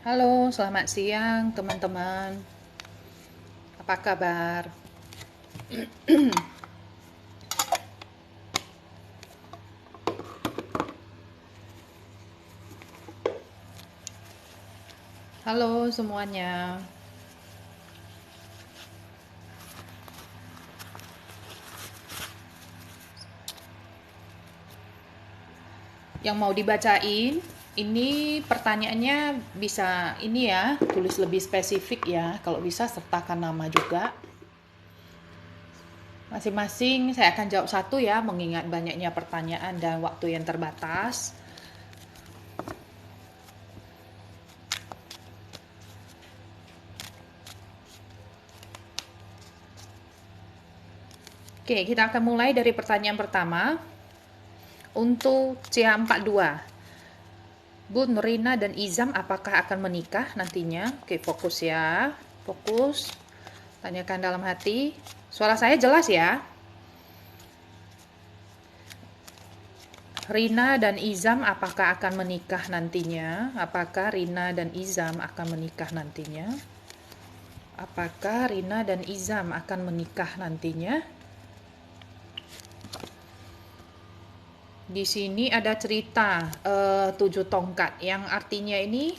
Halo, selamat siang teman-teman. Apa kabar? Halo semuanya. Yang mau dibacain, ini pertanyaannya bisa ini ya, tulis lebih spesifik ya. Kalau bisa sertakan nama juga. Masing-masing saya akan jawab satu ya, mengingat banyaknya pertanyaan dan waktu yang terbatas. Oke, kita akan mulai dari pertanyaan pertama. Untuk CA42, Bun, Rina dan Izam apakah akan menikah nantinya? Oke, fokus ya. Fokus. Tanyakan dalam hati. Suara saya jelas ya? Rina dan Izam apakah akan menikah nantinya? Apakah Rina dan Izam akan menikah nantinya? Apakah Rina dan Izam akan menikah nantinya? Di sini ada cerita 7 tongkat yang artinya ini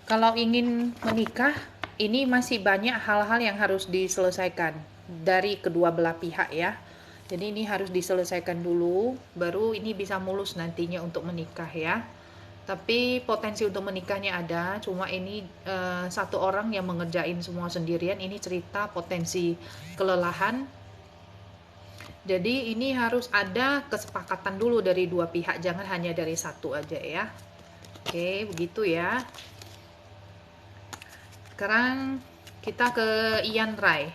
kalau ingin menikah, ini masih banyak hal-hal yang harus diselesaikan dari kedua belah pihak ya. Jadi ini harus diselesaikan dulu, baru ini bisa mulus nantinya untuk menikah ya. Tapi potensi untuk menikahnya ada, cuma ini satu orang yang mengerjain semua sendirian. Ini cerita potensi kelelahan. Jadi ini harus ada kesepakatan dulu dari dua pihak, jangan hanya dari satu aja ya. Oke, begitu ya. Sekarang kita ke Ian Rai.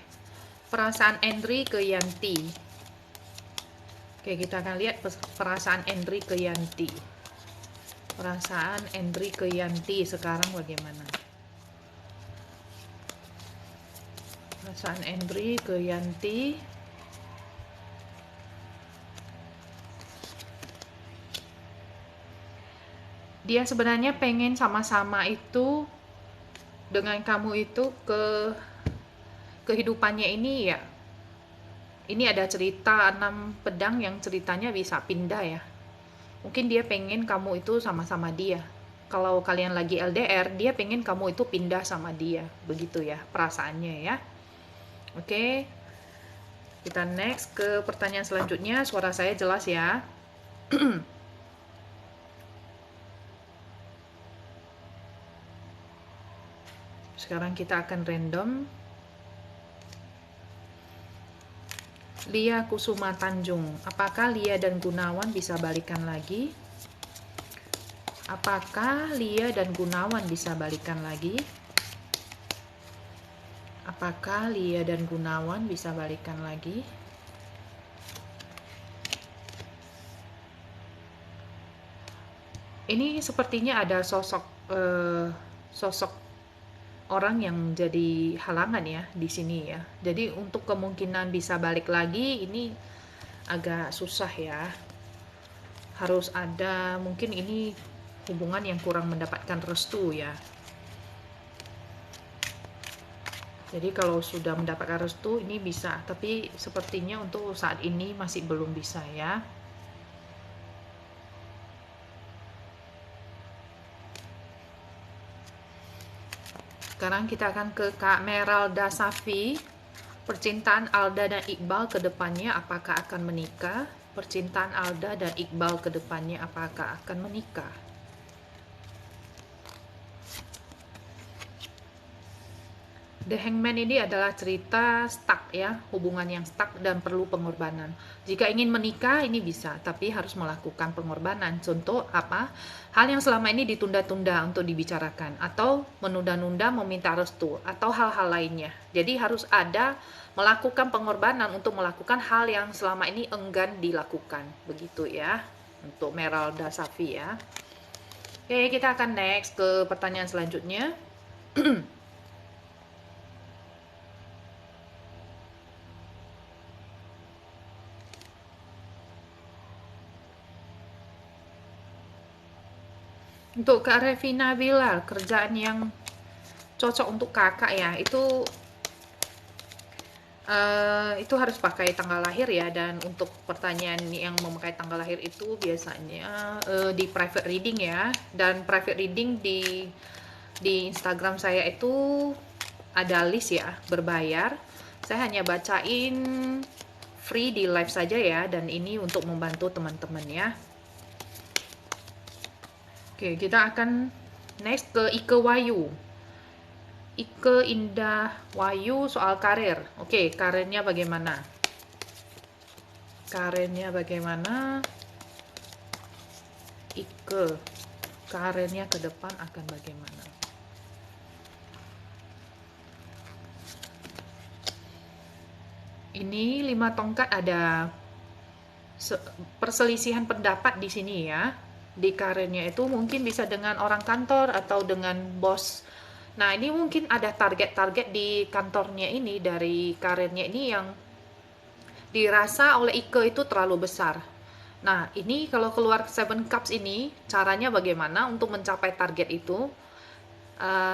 Perasaan Andri ke Yanti. Oke, kita akan lihat perasaan Andri ke Yanti. Perasaan Andri ke Yanti sekarang bagaimana? Perasaan Andri ke Yanti. Dia sebenarnya pengen sama-sama itu dengan kamu itu ke kehidupannya ini ya. Ini ada cerita 6 pedang yang ceritanya bisa pindah ya. Mungkin dia pengen kamu itu sama-sama dia. Kalau kalian lagi LDR, dia pengen kamu itu pindah sama dia. Begitu ya perasaannya ya. Oke, kita next ke pertanyaan selanjutnya. Suara saya jelas ya. Sekarang kita akan random. Lia Kusuma Tanjung. Apakah Lia dan Gunawan bisa balikan lagi? Apakah Lia dan Gunawan bisa balikan lagi? Apakah Lia dan Gunawan bisa balikan lagi? Ini sepertinya ada sosok orang yang jadi halangan ya di sini ya. Jadi untuk kemungkinan bisa balik lagi ini agak susah ya. Harus ada mungkin ini hubungan yang kurang mendapatkan restu ya. Jadi kalau sudah mendapatkan restu ini bisa, tapi sepertinya untuk saat ini masih belum bisa ya. Sekarang kita akan ke Kak Meralda Safi. Percintaan Alda dan Iqbal ke depannya apakah akan menikah? Percintaan Alda dan Iqbal ke depannya apakah akan menikah? The Hangman ini adalah cerita stuck ya, hubungan yang stuck dan perlu pengorbanan. Jika ingin menikah ini bisa, tapi harus melakukan pengorbanan. Contoh apa? Hal yang selama ini ditunda-tunda untuk dibicarakan, atau menunda-nunda meminta restu, atau hal-hal lainnya. Jadi harus ada melakukan pengorbanan untuk melakukan hal yang selama ini enggan dilakukan. Begitu ya, untuk Meralda Safi ya. Oke, kita akan next ke pertanyaan selanjutnya. Untuk Kak Revina Bilal, kerjaan yang cocok untuk kakak ya, itu harus pakai tanggal lahir ya. Dan untuk pertanyaan yang memakai tanggal lahir itu biasanya di private reading ya. Dan private reading di Instagram saya itu ada list ya, berbayar. Saya hanya bacain free di live saja ya, dan ini untuk membantu teman-teman ya. Oke, kita akan next ke Ike Wayu. Ike Indah Wayu soal karir. Oke, karirnya bagaimana? Karirnya bagaimana? Ike, karirnya ke depan akan bagaimana? Ini 5 tongkat, ada perselisihan pendapat di sini ya. Di karirnya itu mungkin bisa dengan orang kantor atau dengan bos. Nah, ini mungkin ada target-target di kantornya ini, dari karirnya ini yang dirasa oleh Ike itu terlalu besar. Nah, ini kalau keluar Seven Cups ini, caranya bagaimana untuk mencapai target itu?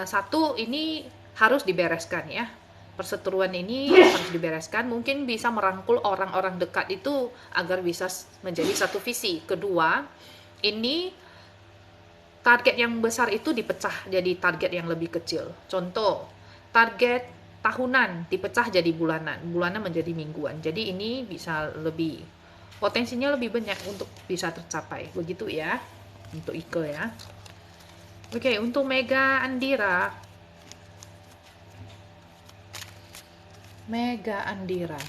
Satu, ini harus dibereskan ya. Perseteruan ini harus dibereskan. Mungkin bisa merangkul orang-orang dekat itu agar bisa menjadi satu visi. Kedua, ini target yang besar itu dipecah jadi target yang lebih kecil. Contoh, target tahunan dipecah jadi bulanan, bulanan menjadi mingguan. Jadi ini bisa lebih, potensinya lebih banyak untuk bisa tercapai. Begitu ya untuk Ike ya. Oke, untuk Mega Andira. Mega Andira.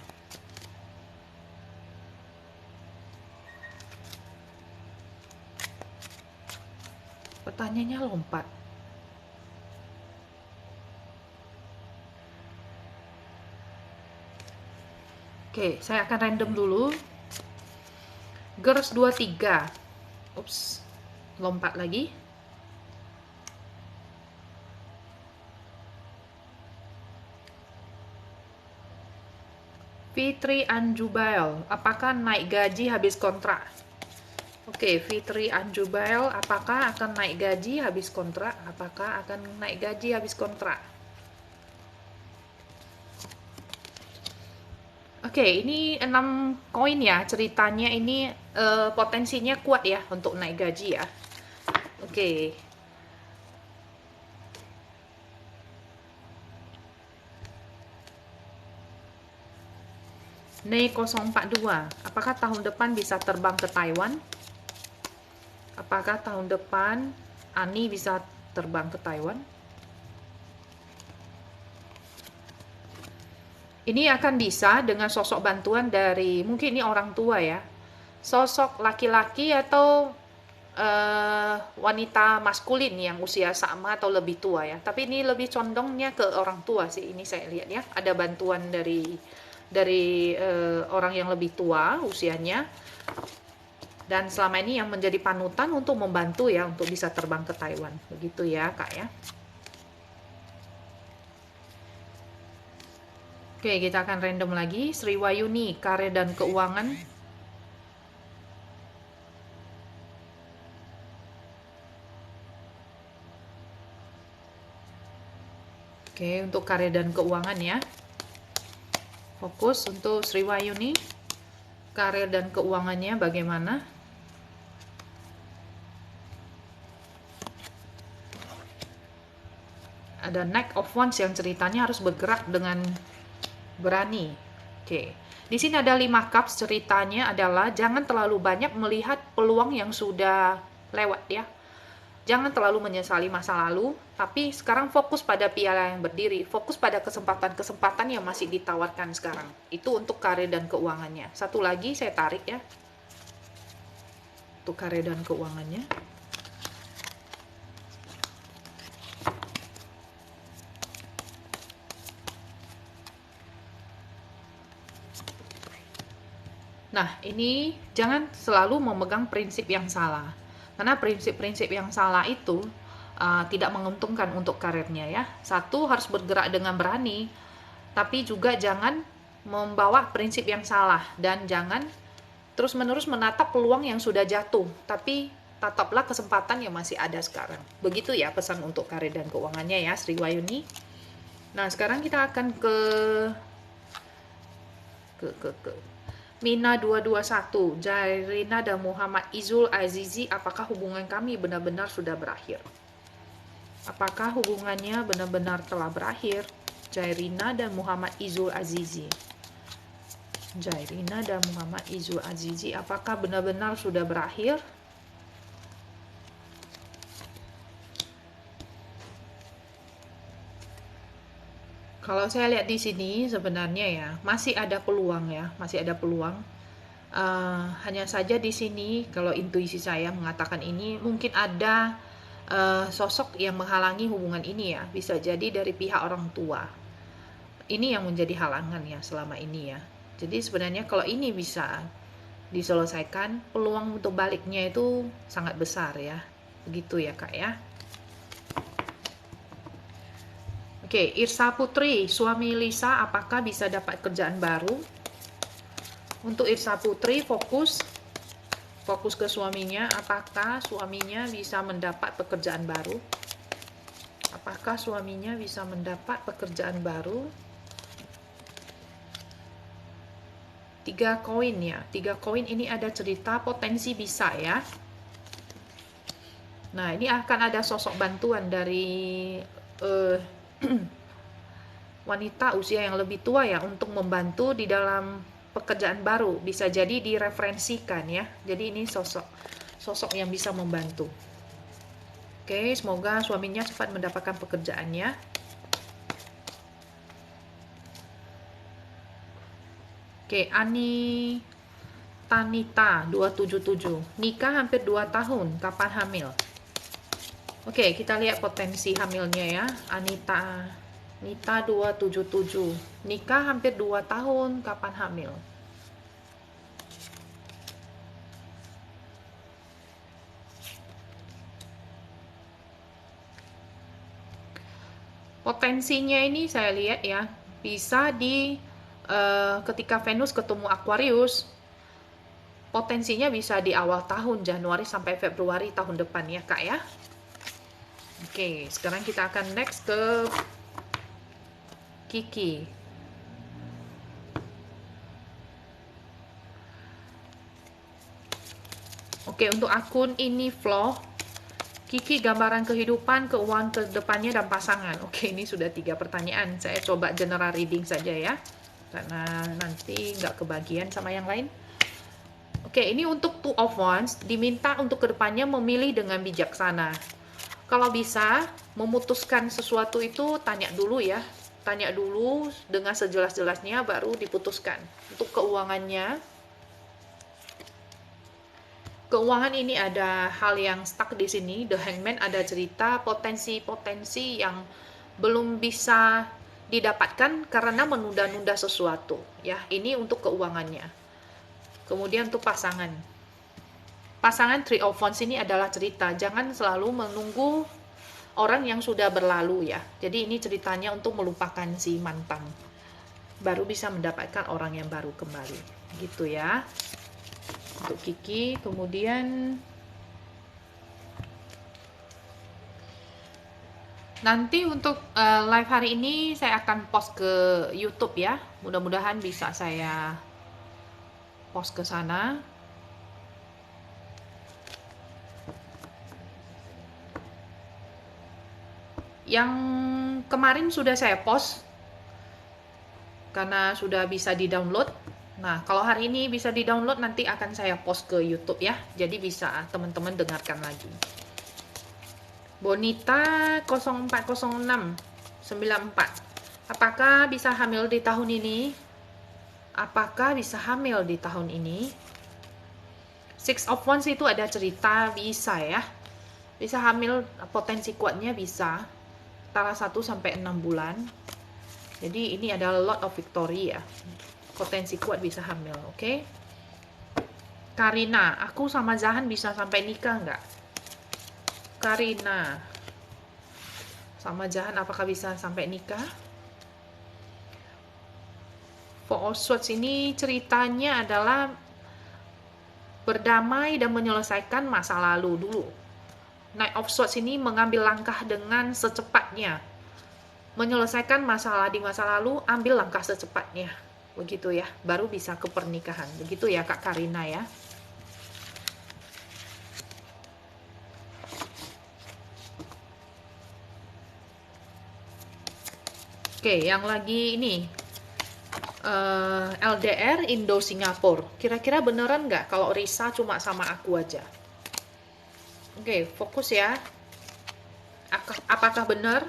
Pertanyaannya lompat. Oke, saya akan random dulu. Girls 23. Ups, lompat lagi. Fitri Anjubail, apakah naik gaji habis kontrak? Oke, Fitri Anjubail, apakah akan naik gaji habis kontrak? Apakah akan naik gaji habis kontrak? Oke, ini 6 koin ya, ceritanya ini potensinya kuat ya untuk naik gaji ya. Oke. Nei 042, apakah tahun depan bisa terbang ke Taiwan? Apakah tahun depan Ani bisa terbang ke Taiwan? Ini akan bisa dengan sosok bantuan dari, mungkin ini orang tua ya, sosok laki-laki atau wanita maskulin yang usia sama atau lebih tua ya. Tapi ini lebih condongnya ke orang tua sih, ini saya lihat ya. Ada bantuan dari orang yang lebih tua usianya, dan selama ini yang menjadi panutan untuk membantu ya untuk bisa terbang ke Taiwan. Begitu ya Kak ya. Oke, kita akan random lagi. Sri Wayuni, karir dan keuangan. Oke, untuk karir dan keuangan ya. Fokus untuk Sri Wayuni. Karir dan keuangannya bagaimana? Ada Knight of Wands yang ceritanya harus bergerak dengan berani. Oke. Di sini ada 5 cups, ceritanya adalah jangan terlalu banyak melihat peluang yang sudah lewat ya. Jangan terlalu menyesali masa lalu, tapi sekarang fokus pada piala yang berdiri, fokus pada kesempatan-kesempatan yang masih ditawarkan sekarang. Itu untuk karir dan keuangannya. Satu lagi saya tarik ya. Untuk karir dan keuangannya. Nah, ini jangan selalu memegang prinsip yang salah. Karena prinsip-prinsip yang salah itu tidak menguntungkan untuk karirnya ya. Satu, harus bergerak dengan berani, tapi juga jangan membawa prinsip yang salah, dan jangan terus-menerus menatap peluang yang sudah jatuh, tapi Tataplah kesempatan yang masih ada sekarang. Begitu ya pesan untuk karir dan keuangannya ya, Sri Wayuni. Nah, sekarang kita akan ke Mina 221, Jairina dan Muhammad Izul Azizi, apakah hubungan kami benar-benar sudah berakhir? Apakah hubungannya benar-benar telah berakhir? Jairina dan Muhammad Izul Azizi. Jairina dan Muhammad Izul Azizi, apakah benar-benar sudah berakhir? Kalau saya lihat di sini sebenarnya ya masih ada peluang ya, masih ada peluang. Hanya saja di sini kalau intuisi saya mengatakan ini mungkin ada sosok yang menghalangi hubungan ini ya, bisa jadi dari pihak orang tua. Ini yang menjadi halangan ya selama ini ya. Jadi sebenarnya kalau ini bisa diselesaikan, peluang untuk baliknya itu sangat besar ya. Begitu ya Kak ya. Oke, Irsa Putri, suami Lisa apakah bisa dapat kerjaan baru? Untuk Irsa Putri fokus ke suaminya, apakah suaminya bisa mendapat pekerjaan baru? Apakah suaminya bisa mendapat pekerjaan baru? 3 koin ya, 3 koin ini ada cerita potensi bisa ya. Nah, ini akan ada sosok bantuan dari wanita usia yang lebih tua ya untuk membantu di dalam pekerjaan baru, bisa jadi direferensikan ya. Jadi ini sosok yang bisa membantu. Oke, semoga suaminya cepat mendapatkan pekerjaannya. Oke, Ani Tanita 277, nikah hampir 2 tahun, kapan hamil? Oke, kita lihat potensi hamilnya ya. Nita 277, nikah hampir 2 tahun, kapan hamil? Potensinya ini saya lihat ya, bisa di ketika Venus ketemu Aquarius, potensinya bisa di awal tahun, Januari sampai Februari tahun depan ya Kak ya. Oke, sekarang kita akan next ke Kiki. Oke, untuk akun ini vlog Kiki, gambaran kehidupan, keuangan ke depannya dan pasangan. Oke, ini sudah 3 pertanyaan. Saya coba general reading saja ya, karena nanti nggak kebagian sama yang lain. Oke, ini untuk Two of Wands, diminta untuk kedepannya memilih dengan bijaksana. Kalau bisa memutuskan sesuatu itu tanya dulu ya, tanya dulu dengan sejelas-jelasnya baru diputuskan. Untuk keuangannya, keuangan ini ada hal yang stuck di sini. The Hangman ada cerita potensi-potensi yang belum bisa didapatkan karena menunda-nunda sesuatu ya. Ini untuk keuangannya. Kemudian untuk pasangan Three of Wands ini adalah cerita, jangan selalu menunggu orang yang sudah berlalu ya. Jadi ini ceritanya untuk melupakan si mantan, baru bisa mendapatkan orang yang baru kembali gitu ya untuk Kiki. Kemudian nanti untuk live hari ini saya akan post ke YouTube ya, mudah-mudahan bisa saya post ke sana. Yang kemarin sudah saya post karena sudah bisa di-download. Nah, kalau hari ini bisa di-download, nanti akan saya post ke YouTube ya. Jadi bisa teman-teman dengarkan lagi. Bonita 040694. Apakah bisa hamil di tahun ini? Apakah bisa hamil di tahun ini? Six of Wands itu ada cerita bisa ya. Bisa hamil, potensi kuatnya bisa antara 1 sampai 6 bulan. Jadi ini adalah lot of victory ya. Potensi kuat bisa hamil, oke? Karina, aku sama Zahan bisa sampai nikah nggak? Karina, sama Zahan apakah bisa sampai nikah? Four of Swords ini ceritanya adalah berdamai dan menyelesaikan masa lalu dulu. Knight of Swords ini mengambil langkah dengan secepatnya. Menyelesaikan masalah di masa lalu, ambil langkah secepatnya. Begitu ya, baru bisa ke pernikahan. Begitu ya Kak Karina ya. Oke, yang lagi ini LDR Indo Singapura. Kira-kira beneran nggak kalau Risa cuma sama aku aja? Oke, fokus ya. Apakah benar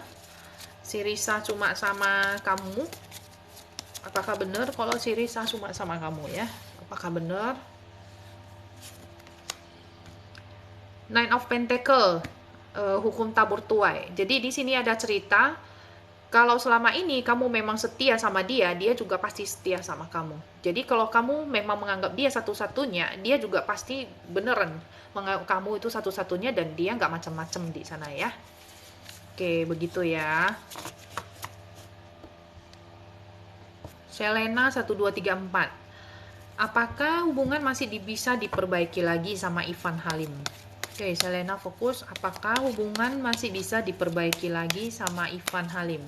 si Risa cuma sama kamu? Apakah benar kalau si Risa cuma sama kamu ya? Apakah benar? Nine of Pentacle, hukum tabur tuai. Jadi di sini ada cerita kalau selama ini kamu memang setia sama dia, dia juga pasti setia sama kamu. Jadi kalau kamu memang menganggap dia satu-satunya, dia juga pasti beneran menganggap kamu itu satu-satunya dan dia nggak macam-macam di sana ya. Oke, begitu ya. Selena 1, 2, 3, 4. Apakah hubungan masih bisa diperbaiki lagi sama Ivan Halim? Oke, Selena fokus. Apakah hubungan masih bisa diperbaiki lagi sama Ivan Halim?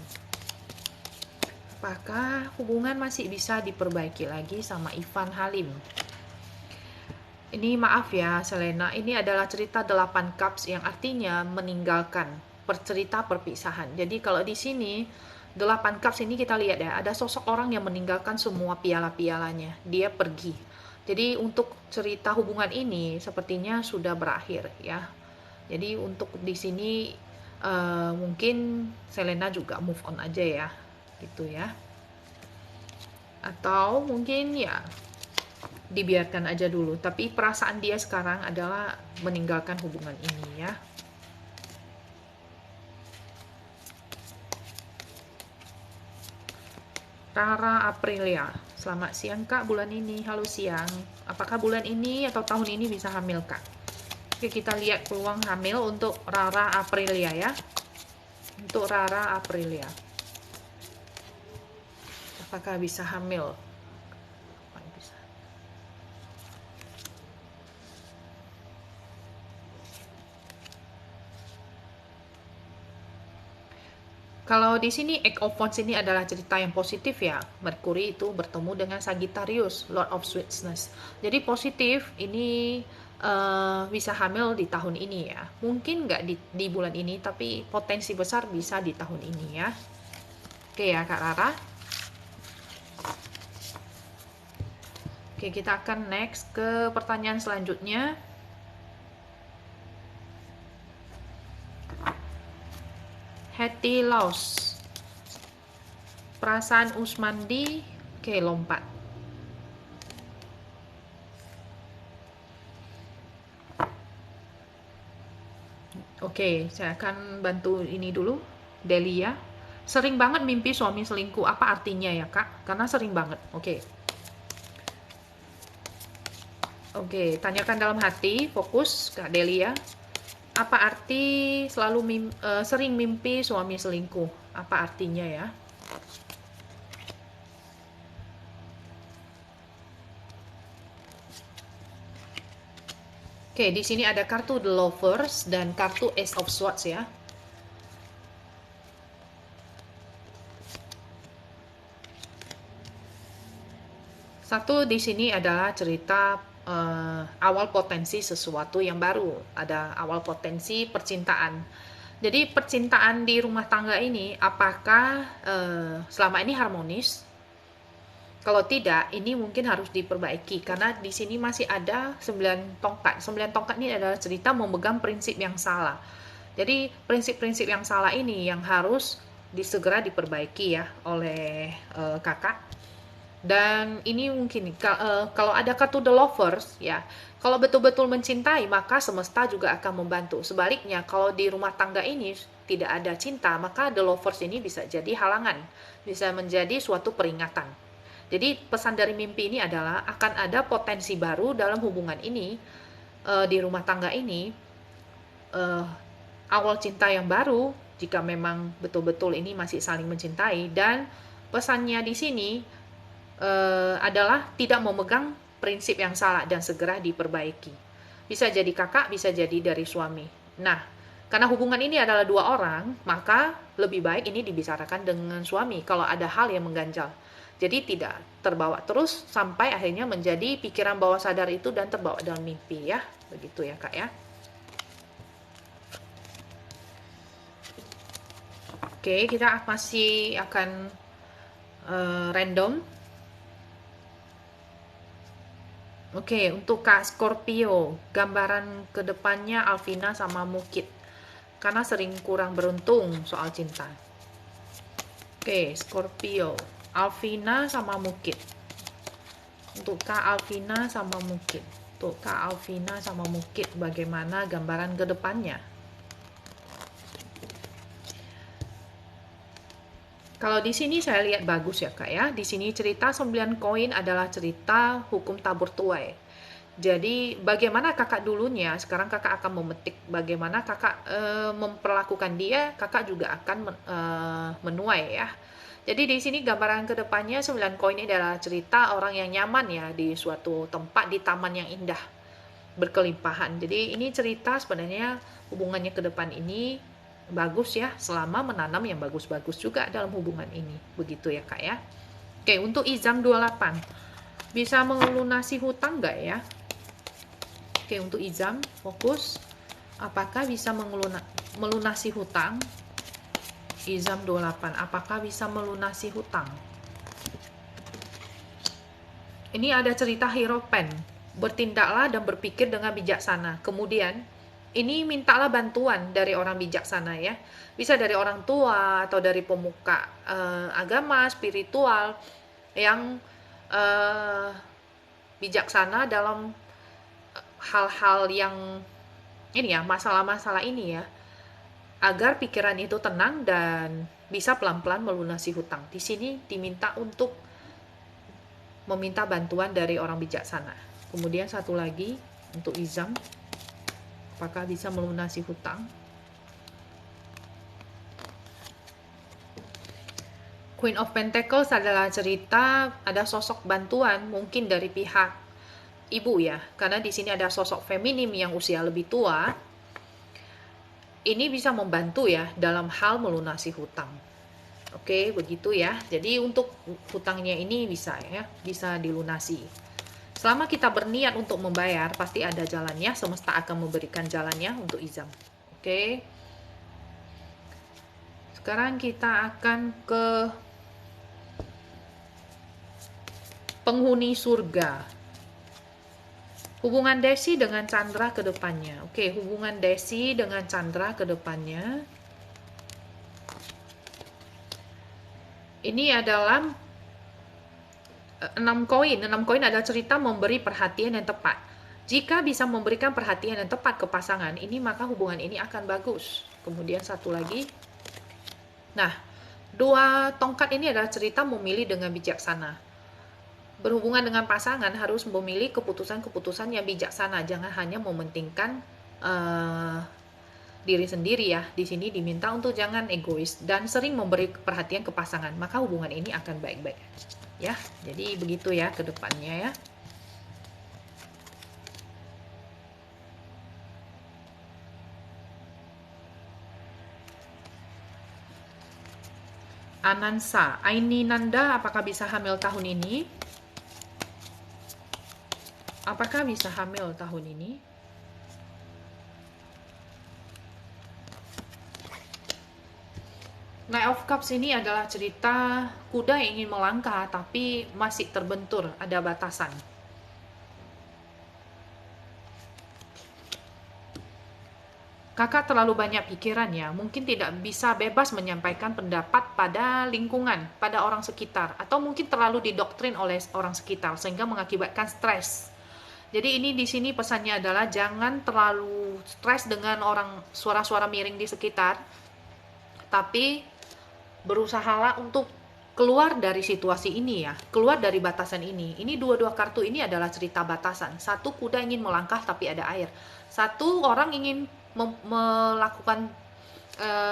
Apakah hubungan masih bisa diperbaiki lagi sama Ivan Halim? Ini maaf ya Selena, ini adalah cerita 8 cups yang artinya meninggalkan, cerita perpisahan. Jadi kalau di sini 8 cups ini kita lihat ya, ada sosok orang yang meninggalkan semua piala-pialanya. Dia pergi. Jadi untuk cerita hubungan ini sepertinya sudah berakhir ya. Jadi untuk di sini mungkin Selena juga move on aja ya, gitu ya. Atau mungkin ya dibiarkan aja dulu. Tapi perasaan dia sekarang adalah meninggalkan hubungan ini ya. Rara Aprilia, selamat siang Kak, bulan ini. Halo siang. Apakah bulan ini atau tahun ini bisa hamil Kak? Oke, kita lihat peluang hamil untuk Rara Aprilia ya. Untuk Rara Aprilia. Apakah bisa hamil? Kalau di sini Eight of Wands ini adalah cerita yang positif ya. Merkuri itu bertemu dengan Sagittarius, Lord of Sweetness. Jadi positif, ini bisa hamil di tahun ini ya. Mungkin nggak di bulan ini, tapi potensi besar bisa di tahun ini ya. Oke ya Kak Rara. Oke, kita akan next ke pertanyaan selanjutnya. Hetty Laos, perasaan Usmandi, oke lompat. Oke, saya akan bantu ini dulu. Delia, sering banget mimpi suami selingkuh, apa artinya ya Kak? Karena sering banget, oke. Oke, tanyakan dalam hati, fokus Kak Delia. Apa arti selalu sering mimpi suami selingkuh? Apa artinya ya? Oke, di sini ada kartu The Lovers dan kartu Ace of Swords ya. Satu di sini adalah cerita awal potensi sesuatu yang baru, ada awal potensi percintaan. Jadi percintaan di rumah tangga ini apakah selama ini harmonis? Kalau tidak, ini mungkin harus diperbaiki karena di sini masih ada 9 tongkat. 9 tongkat ini adalah cerita memegang prinsip yang salah. Jadi prinsip-prinsip yang salah ini yang harus disegera diperbaiki ya oleh kakak. Dan ini mungkin kalau ada kartu The Lovers ya, kalau betul-betul mencintai maka semesta juga akan membantu. Sebaliknya kalau di rumah tangga ini tidak ada cinta, maka The Lovers ini bisa jadi halangan, bisa menjadi suatu peringatan. Jadi pesan dari mimpi ini adalah akan ada potensi baru dalam hubungan ini, di rumah tangga ini, awal cinta yang baru jika memang betul-betul ini masih saling mencintai. Dan pesannya di sini adalah tidak memegang prinsip yang salah dan segera diperbaiki. Bisa jadi kakak, bisa jadi dari suami. Nah, karena hubungan ini adalah dua orang, maka lebih baik ini dibicarakan dengan suami kalau ada hal yang mengganjal. Jadi tidak terbawa terus sampai akhirnya menjadi pikiran bawah sadar itu dan terbawa dalam mimpi ya. Begitu ya Kak ya. Oke, kita masih akan random. Oke, untuk Kak Scorpio, gambaran kedepannya Alvina sama Mukit. Karena sering kurang beruntung soal cinta. Oke, Scorpio, Alvina sama Mukit. Untuk Kak Alvina sama Mukit. Untuk Kak Alvina sama Mukit, bagaimana gambaran kedepannya? Kalau di sini saya lihat bagus ya Kak ya. Di sini cerita 9 koin adalah cerita hukum tabur tuai. Jadi bagaimana kakak dulunya, sekarang kakak akan memetik bagaimana kakak memperlakukan dia, kakak juga akan menuai ya. Jadi di sini gambaran kedepannya 9 koin ini adalah cerita orang yang nyaman ya di suatu tempat di taman yang indah, berkelimpahan. Jadi ini cerita sebenarnya hubungannya ke depan ini bagus ya, selama menanam yang bagus-bagus juga dalam hubungan ini. Begitu ya Kak ya. Oke, untuk Izam 28. Bisa melunasi hutang nggak ya? Oke, untuk Izam, fokus. Apakah bisa melunasi hutang? Izam 28, apakah bisa melunasi hutang? Ini ada cerita Hierophant. Bertindaklah dan berpikir dengan bijaksana. Kemudian, ini mintalah bantuan dari orang bijaksana ya. Bisa dari orang tua atau dari pemuka agama, spiritual yang bijaksana dalam hal-hal yang ini ya, masalah-masalah ini ya, agar pikiran itu tenang dan bisa pelan-pelan melunasi hutang. Di sini diminta untuk meminta bantuan dari orang bijaksana. Kemudian satu lagi untuk Izam, apakah bisa melunasi hutang? Queen of Pentacles adalah cerita ada sosok bantuan mungkin dari pihak ibu ya, karena di sini ada sosok feminim yang usia lebih tua. Ini bisa membantu ya dalam hal melunasi hutang. Oke, begitu ya. Jadi untuk hutangnya ini bisa ya, bisa dilunasi. Selama kita berniat untuk membayar, pasti ada jalannya, semesta akan memberikan jalannya untuk Izam. Oke. Sekarang kita akan ke penghuni surga. Hubungan Desi dengan Chandra ke depannya. Oke, hubungan Desi dengan Chandra ke depannya. Ini adalah 6 koin. 6 koin adalah cerita memberi perhatian yang tepat. Jika bisa memberikan perhatian yang tepat ke pasangan ini, maka hubungan ini akan bagus. Kemudian satu lagi. Nah, 2 tongkat ini adalah cerita memilih dengan bijaksana. Berhubungan dengan pasangan harus memilih keputusan-keputusan yang bijaksana, jangan hanya mementingkan diri sendiri ya. Di sini diminta untuk jangan egois dan sering memberi perhatian ke pasangan, maka hubungan ini akan baik-baik ya. Jadi begitu ya ke depannya ya. Anansa, Aini Nanda, apakah bisa hamil tahun ini? Apakah bisa hamil tahun ini? Knight of Cups ini adalah cerita kuda yang ingin melangkah tapi masih terbentur, ada batasan. Kakak terlalu banyak pikiran ya, mungkin tidak bisa bebas menyampaikan pendapat pada lingkungan, pada orang sekitar, atau mungkin terlalu didoktrin oleh orang sekitar sehingga mengakibatkan stres. Jadi ini di sini pesannya adalah jangan terlalu stres dengan orang suara-suara miring di sekitar, tapi berusahalah untuk keluar dari situasi ini ya, keluar dari batasan ini. Ini dua-dua kartu ini adalah cerita batasan. Satu kuda ingin melangkah tapi ada air. Satu orang ingin melakukan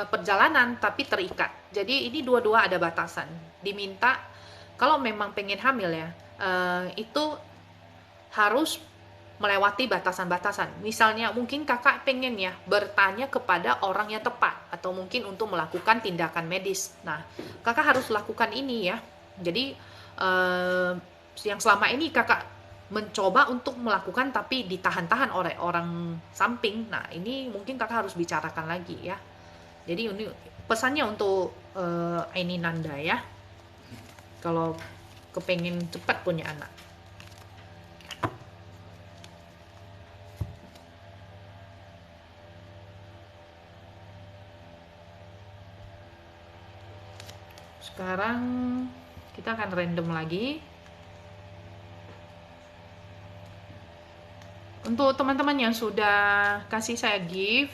perjalanan tapi terikat. Jadi ini dua-dua ada batasan. Diminta kalau memang pengen hamil ya, itu harus melewati batasan-batasan. Misalnya mungkin kakak pengen ya bertanya kepada orang yang tepat, atau mungkin untuk melakukan tindakan medis. Nah, kakak harus lakukan ini ya. Jadi yang selama ini kakak mencoba untuk melakukan tapi ditahan-tahan oleh orang samping. Nah, ini mungkin kakak harus bicarakan lagi ya. Jadi ini pesannya untuk Aini Nanda ya. Kalau kepengen cepat punya anak. Sekarang kita akan random lagi. Untuk teman-teman yang sudah kasih saya gift,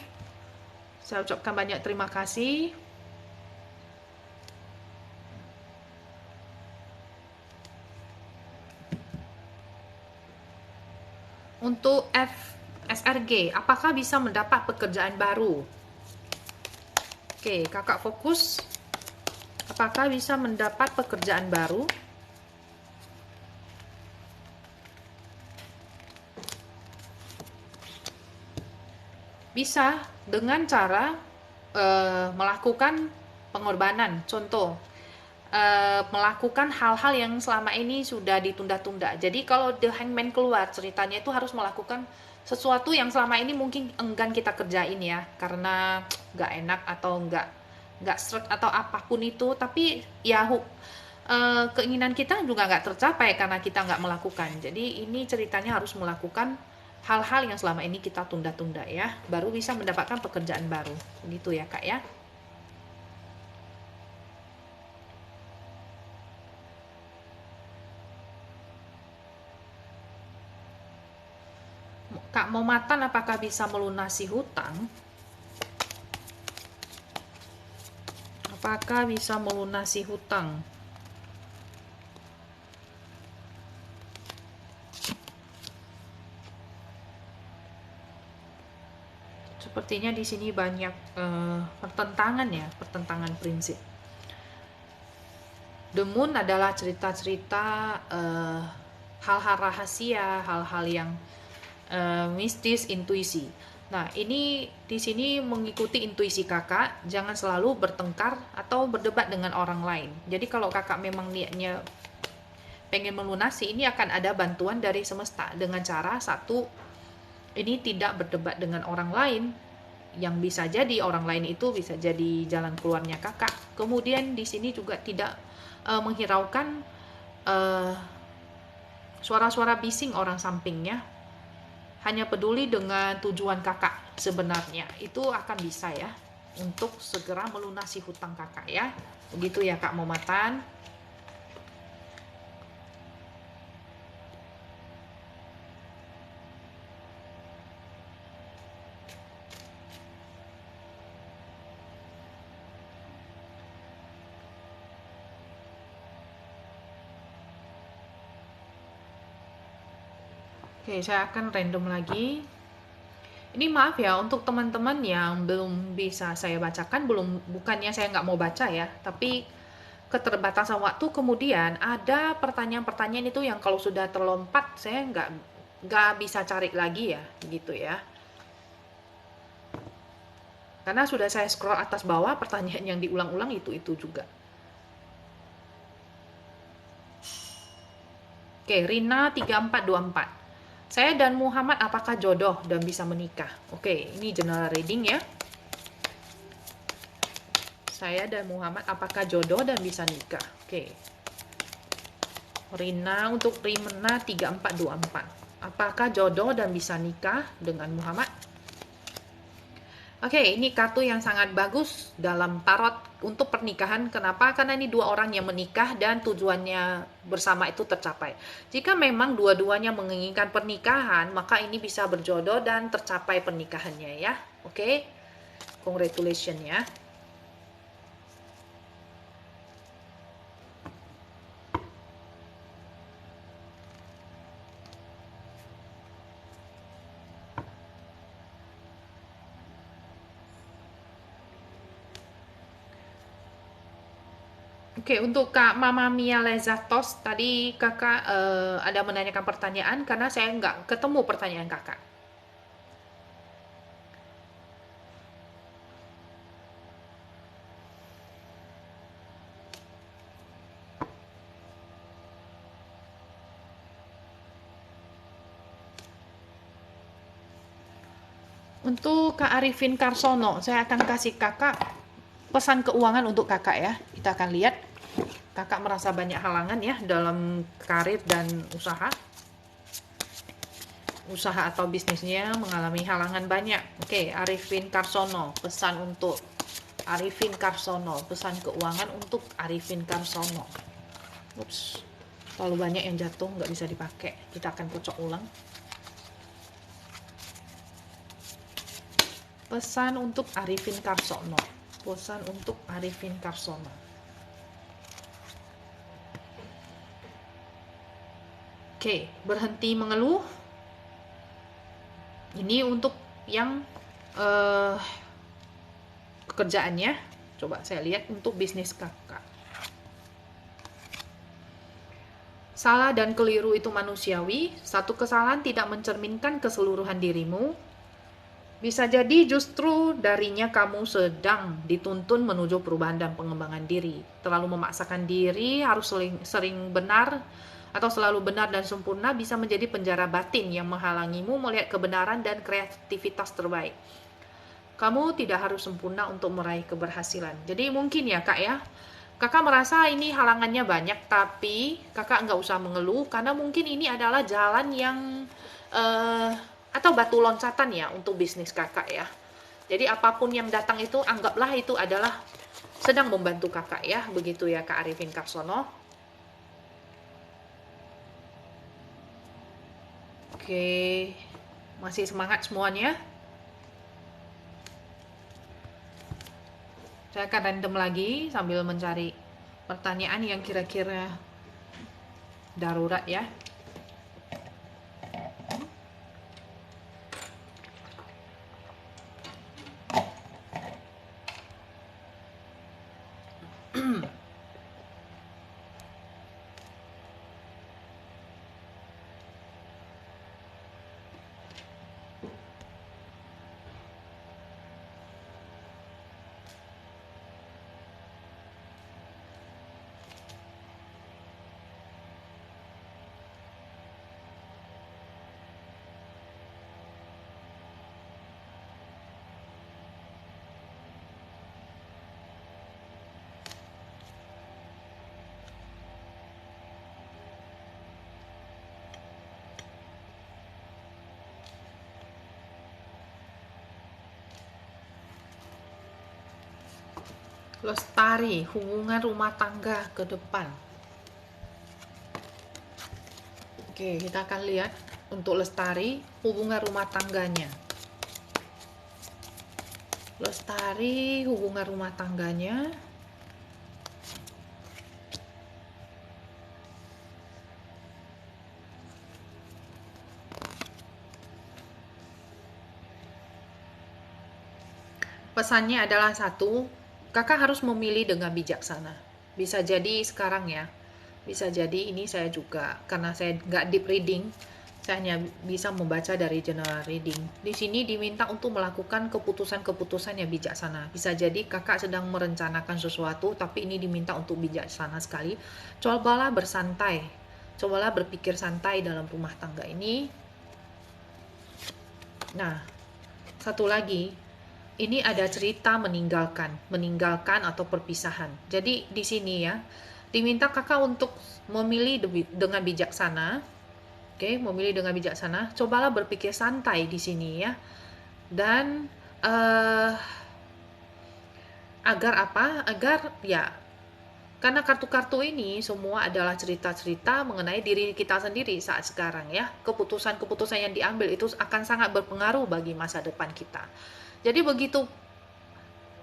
saya ucapkan banyak terima kasih. Untuk SRG, apakah bisa mendapat pekerjaan baru? Oke, kakak fokus. Apakah bisa mendapat pekerjaan baru? Bisa dengan cara melakukan pengorbanan. Contoh, melakukan hal-hal yang selama ini sudah ditunda-tunda. Jadi kalau The Hangman keluar, ceritanya itu harus melakukan sesuatu yang selama ini mungkin enggan kita kerjain ya, karena nggak enak atau nggak seret atau apapun itu. Tapi ya keinginan kita juga nggak tercapai karena kita nggak melakukan. Jadi ini ceritanya harus melakukan hal-hal yang selama ini kita tunda-tunda ya, baru bisa mendapatkan pekerjaan baru. Begitu ya kak ya. Kak Momatan, apakah bisa melunasi hutang? Apakah bisa melunasi hutang? Sepertinya di sini banyak pertentangan ya, pertentangan prinsip. The Moon adalah cerita-cerita hal-hal rahasia, hal-hal yang mistis, intuisi. Nah, ini di sini mengikuti intuisi kakak, jangan selalu bertengkar atau berdebat dengan orang lain. Jadi kalau kakak memang niatnya pengen melunasi, ini akan ada bantuan dari semesta dengan cara satu, ini tidak berdebat dengan orang lain, yang bisa jadi orang lain itu bisa jadi jalan keluarnya kakak. Kemudian di sini juga tidak menghiraukan suara-suara bising orang sampingnya, hanya peduli dengan tujuan kakak sebenarnya. Itu akan bisa ya untuk segera melunasi hutang kakak ya. Begitu ya Kak Momatan. Oke, saya akan random lagi. Ini maaf ya untuk teman-teman yang belum bisa saya bacakan, bukannya saya nggak mau baca ya, tapi keterbatasan waktu. Kemudian ada pertanyaan-pertanyaan itu yang kalau sudah terlompat saya nggak bisa cari lagi ya, gitu ya. Karena sudah saya scroll atas bawah, pertanyaan yang diulang-ulang itu juga. Oke, Rina 3424. Saya dan Muhammad apakah jodoh dan bisa menikah? Oke, ini general reading ya. Saya dan Muhammad apakah jodoh dan bisa nikah? Oke. Rina untuk Rina 3424. Apakah jodoh dan bisa nikah dengan Muhammad? Oke, ini kartu yang sangat bagus dalam tarot untuk pernikahan. Kenapa? Karena ini dua orang yang menikah dan tujuannya bersama itu tercapai. Jika memang dua-duanya menginginkan pernikahan, maka ini bisa berjodoh dan tercapai pernikahannya ya. Oke, congratulations ya. Oke, untuk Kak Mama Mia Lezatos, tadi kakak ada menanyakan pertanyaan karena saya nggak ketemu pertanyaan kakak. Untuk Kak Arifin Karsono, saya akan kasih kakak pesan keuangan untuk kakak ya. Kita akan lihat kakak merasa banyak halangan ya dalam karir dan usaha atau bisnisnya mengalami halangan banyak. Oke, Arifin Karsono, pesan untuk Arifin Karsono, pesan keuangan untuk Arifin Karsono. Ups, terlalu banyak yang jatuh, nggak bisa dipakai. Kita akan kocok ulang. Pesan untuk Arifin Karsono, pesan untuk Arifin Karsono. Oke, berhenti mengeluh. Ini untuk yang pekerjaannya. Coba saya lihat untuk bisnis kakak. Salah dan keliru itu manusiawi. Satu kesalahan tidak mencerminkan keseluruhan dirimu. Bisa jadi justru darinya kamu sedang dituntun menuju perubahan dan pengembangan diri. Terlalu memaksakan diri, harus sering benar, atau selalu benar dan sempurna bisa menjadi penjara batin yang menghalangimu melihat kebenaran dan kreativitas terbaik. Kamu tidak harus sempurna untuk meraih keberhasilan. Jadi mungkin ya kak ya, kakak merasa ini halangannya banyak, tapi kakak nggak usah mengeluh, karena mungkin ini adalah jalan yang atau batu loncatan ya untuk bisnis kakak ya. Jadi apapun yang datang itu anggaplah itu adalah sedang membantu kakak ya, begitu ya Kak Arifin Karsono. Oke, masih semangat semuanya. Saya akan random lagi sambil mencari pertanyaan yang kira-kira darurat ya. Lestari, hubungan rumah tangga ke depan. Oke, kita akan lihat untuk Lestari, hubungan rumah tangganya. Lestari, hubungan rumah tangganya. Pesannya adalah satu, kakak harus memilih dengan bijaksana. Bisa jadi sekarang ya, bisa jadi ini saya juga, karena saya nggak deep reading, saya hanya bisa membaca dari general reading. Di sini diminta untuk melakukan keputusan-keputusan yang bijaksana. Bisa jadi kakak sedang merencanakan sesuatu, tapi ini diminta untuk bijaksana sekali. Cobalah bersantai, cobalah berpikir santai dalam rumah tangga ini. Nah, satu lagi, ini ada cerita meninggalkan atau perpisahan. Jadi di sini ya, diminta kakak untuk memilih dengan bijaksana. Oke, memilih dengan bijaksana. Cobalah berpikir santai di sini ya. Dan agar apa? Agar ya, karena kartu-kartu ini semua adalah cerita-cerita mengenai diri kita sendiri saat sekarang ya. Keputusan-keputusan yang diambil itu akan sangat berpengaruh bagi masa depan kita. Jadi begitu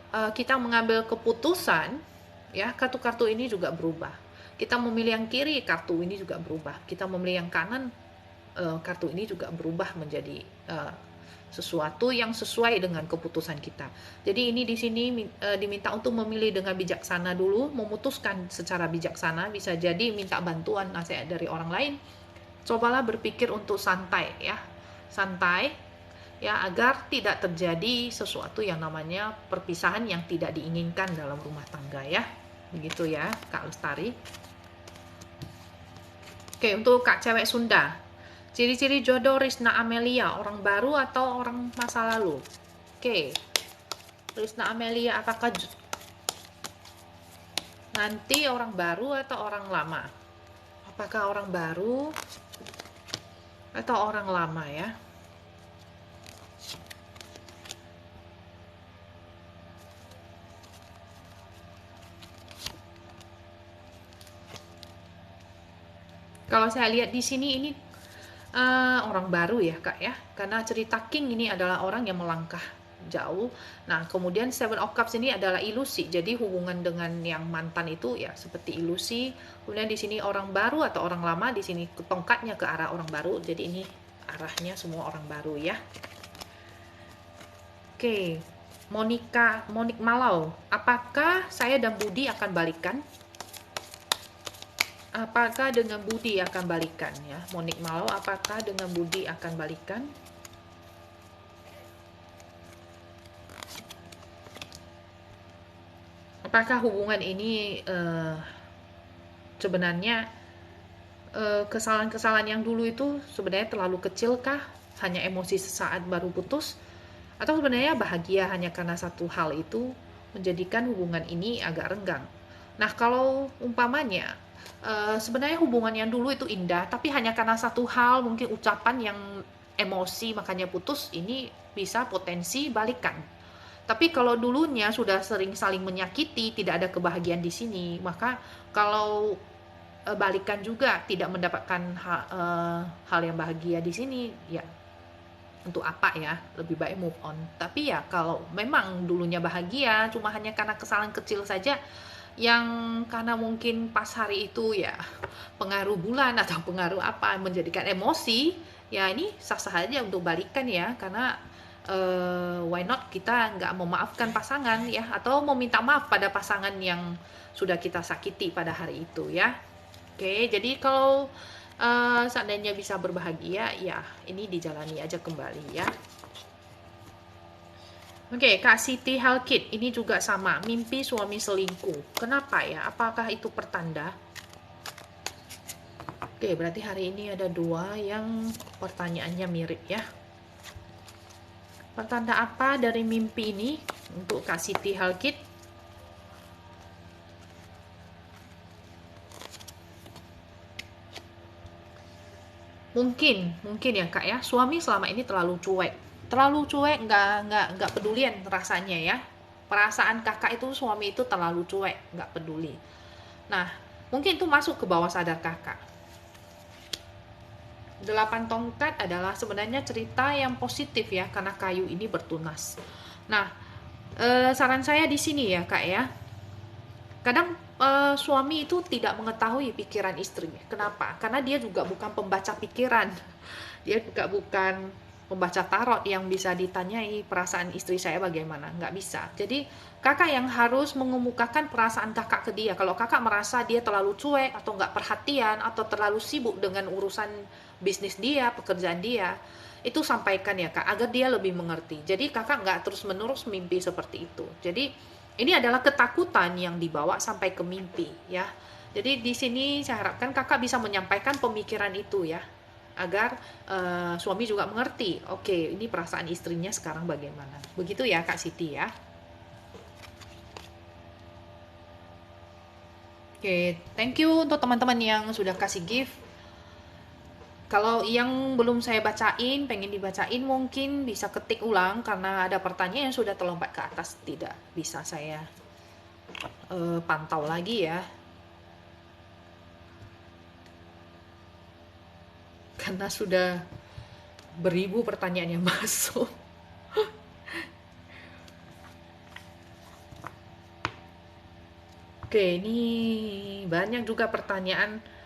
kita mengambil keputusan, ya kartu-kartu ini juga berubah. Kita memilih yang kiri, kartu ini juga berubah. Kita memilih yang kanan, kartu ini juga berubah menjadi sesuatu yang sesuai dengan keputusan kita. Jadi ini di sini diminta untuk memilih dengan bijaksana dulu, memutuskan secara bijaksana, bisa jadi minta bantuan nasihat dari orang lain. Cobalah berpikir untuk santai ya. Santai ya, agar tidak terjadi sesuatu yang namanya perpisahan yang tidak diinginkan dalam rumah tangga ya. Begitu ya, Kak Lestari. Oke, untuk Kak Cewek Sunda. Ciri-ciri jodoh Rizna Amelia, orang baru atau orang masa lalu? Oke. Rizna Amelia, apakah nanti orang baru atau orang lama? Apakah orang baru atau orang lama ya? Kalau saya lihat di sini ini orang baru ya Kak ya, karena cerita King ini adalah orang yang melangkah jauh. Nah kemudian Seven of Cups ini adalah ilusi, jadi hubungan dengan yang mantan itu ya seperti ilusi. Kemudian di sini orang baru atau orang lama, di sini tongkatnya ke arah orang baru, jadi ini arahnya semua orang baru ya. Oke, Monik Malau, apakah saya dan Budi akan balikan? Apakah dengan Budi akan balikan ya? Monik Malau, apakah dengan Budi akan balikan? Apakah hubungan ini sebenarnya kesalahan-kesalahan yang dulu itu sebenarnya terlalu kecil kah? Hanya emosi sesaat baru putus? Atau sebenarnya bahagia hanya karena satu hal itu menjadikan hubungan ini agak renggang? Nah kalau umpamanya sebenarnya hubungan yang dulu itu indah, tapi hanya karena satu hal, mungkin ucapan yang emosi makanya putus, ini bisa potensi balikan. Tapi kalau dulunya sudah sering saling menyakiti, tidak ada kebahagiaan di sini, maka kalau balikan juga tidak mendapatkan hal yang bahagia di sini, ya untuk apa ya, lebih baik move on. Tapi ya kalau memang dulunya bahagia cuma hanya karena kesalahan kecil saja, yang karena mungkin pas hari itu ya pengaruh bulan atau pengaruh apa menjadikan emosi, ya ini sah-sah aja untuk balikan ya, karena why not kita nggak memaafkan pasangan ya, atau meminta maaf pada pasangan yang sudah kita sakiti pada hari itu ya. Oke, jadi kalau seandainya bisa berbahagia, ya ini dijalani aja kembali ya. Oke, Kak Siti Halkit, ini juga sama, mimpi suami selingkuh. Kenapa ya? Apakah itu pertanda? Oke, berarti hari ini ada dua yang pertanyaannya mirip ya. Pertanda apa dari mimpi ini untuk Kak Siti Halkit? Mungkin ya Kak ya, suami selama ini terlalu cuek, nggak pedulian rasanya ya. Perasaan kakak itu, suami itu terlalu cuek, nggak peduli. Nah, mungkin itu masuk ke bawah sadar kakak. 8 tongkat adalah sebenarnya cerita yang positif ya, karena kayu ini bertunas. Nah, saran saya di sini ya Kak ya, kadang suami itu tidak mengetahui pikiran istrinya. Kenapa? Karena dia juga bukan pembaca pikiran. Dia juga bukan pembaca tarot yang bisa ditanyai perasaan istri saya bagaimana. Nggak bisa. Jadi kakak yang harus mengemukakan perasaan kakak ke dia. Kalau kakak merasa dia terlalu cuek atau nggak perhatian atau terlalu sibuk dengan urusan bisnis dia, pekerjaan dia, itu sampaikan ya Kak, agar dia lebih mengerti. Jadi kakak nggak terus-menerus mimpi seperti itu. Jadi ini adalah ketakutan yang dibawa sampai ke mimpi ya. Jadi di sini saya harapkan kakak bisa menyampaikan pemikiran itu ya, agar suami juga mengerti. Oke, ini perasaan istrinya sekarang bagaimana. Begitu ya Kak Siti ya. Oke, thank you untuk teman-teman yang sudah kasih gift. Kalau yang belum saya bacain, pengen dibacain, mungkin bisa ketik ulang karena ada pertanyaan yang sudah terlompat ke atas, tidak bisa saya pantau lagi ya. Karena sudah beribu pertanyaan yang masuk. Oke, ini banyak juga pertanyaan.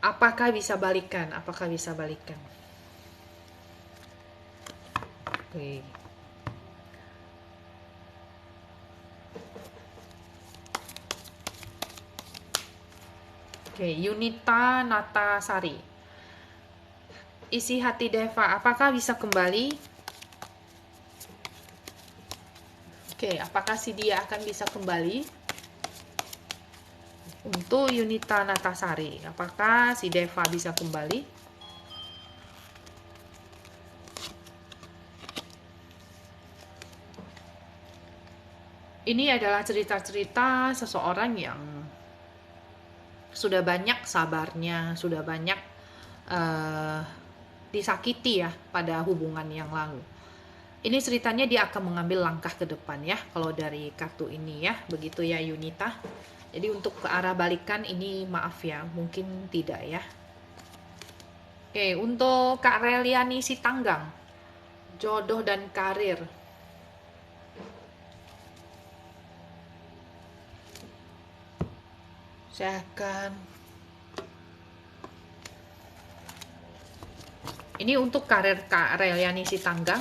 Apakah bisa balikan? Apakah bisa balikan? Oke. Oke, Yunita Natasari. Isi hati Deva, apakah bisa kembali? Oke, apakah si dia akan bisa kembali? Untuk Yunita Natasari, apakah si Deva bisa kembali? Ini adalah cerita-cerita seseorang yang sudah banyak sabarnya, sudah banyak disakiti ya pada hubungan yang lalu. Ini ceritanya dia akan mengambil langkah ke depan ya, kalau dari kartu ini ya, begitu ya Yunita. Jadi untuk ke arah balikan ini maaf ya, mungkin tidak ya. Oke, untuk Kak Reliani Sitanggang, jodoh dan karir. Saya akan... Ini untuk karir Kak Reliani Sitanggang,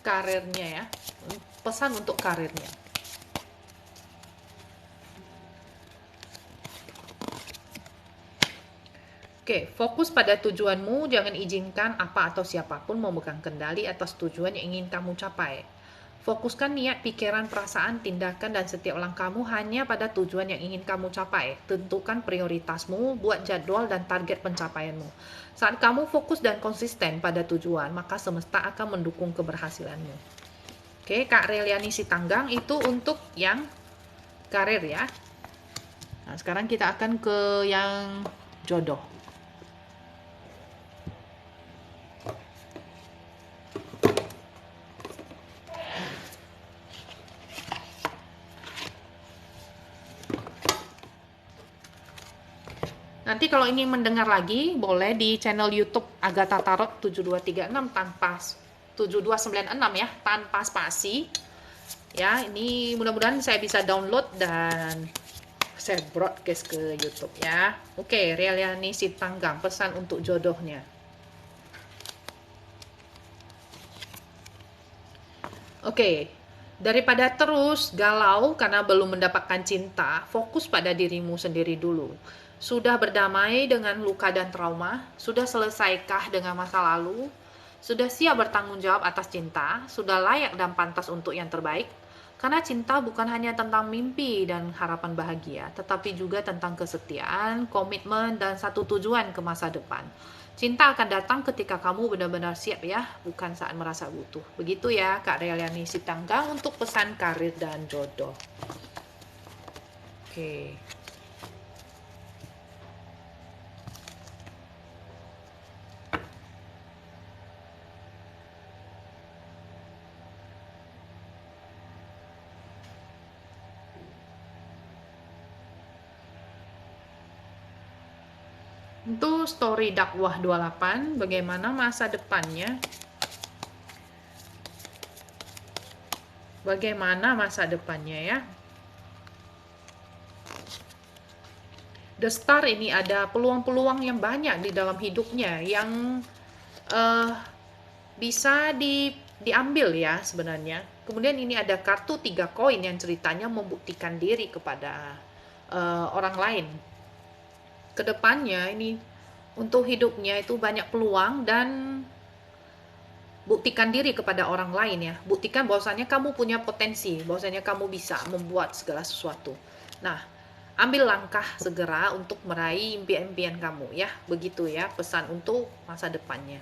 karirnya ya, pesan untuk karirnya. Oke, fokus pada tujuanmu, jangan izinkan apa atau siapapun memegang kendali atas tujuan yang ingin kamu capai. Fokuskan niat, pikiran, perasaan, tindakan, dan setiap langkahmu hanya pada tujuan yang ingin kamu capai. Tentukan prioritasmu, buat jadwal dan target pencapaianmu. Saat kamu fokus dan konsisten pada tujuan, maka semesta akan mendukung keberhasilanmu. Oke, Kak Reliani Sitanggang itu untuk yang karir ya. Nah, sekarang kita akan ke yang jodoh. Nanti kalau ingin mendengar lagi, boleh di channel YouTube Agatha Tarot 7236 tanpa 7296 ya, tanpa spasi. Ya, ini mudah-mudahan saya bisa download dan saya broadcast ke YouTube ya. Oke, Reliani Sitanggang, pesan untuk jodohnya. Oke, daripada terus galau karena belum mendapatkan cinta, fokus pada dirimu sendiri dulu. Sudah berdamai dengan luka dan trauma? Sudah selesaikah dengan masa lalu? Sudah siap bertanggung jawab atas cinta? Sudah layak dan pantas untuk yang terbaik? Karena cinta bukan hanya tentang mimpi dan harapan bahagia, tetapi juga tentang kesetiaan, komitmen, dan satu tujuan ke masa depan. Cinta akan datang ketika kamu benar-benar siap ya, bukan saat merasa butuh. Begitu ya Kak Reliani Sitanggang untuk pesan karir dan jodoh. Oke. Untuk story dakwah 28, bagaimana masa depannya? Bagaimana masa depannya ya? The Star ini ada peluang-peluang yang banyak di dalam hidupnya yang bisa diambil ya sebenarnya. Kemudian ini ada kartu 3 koin yang ceritanya membuktikan diri kepada orang lain. Kedepannya ini untuk hidupnya itu banyak peluang dan buktikan diri kepada orang lain ya. Buktikan bahwasanya kamu punya potensi, bahwasanya kamu bisa membuat segala sesuatu. Nah, ambil langkah segera untuk meraih impian-impian kamu ya. Begitu ya pesan untuk masa depannya.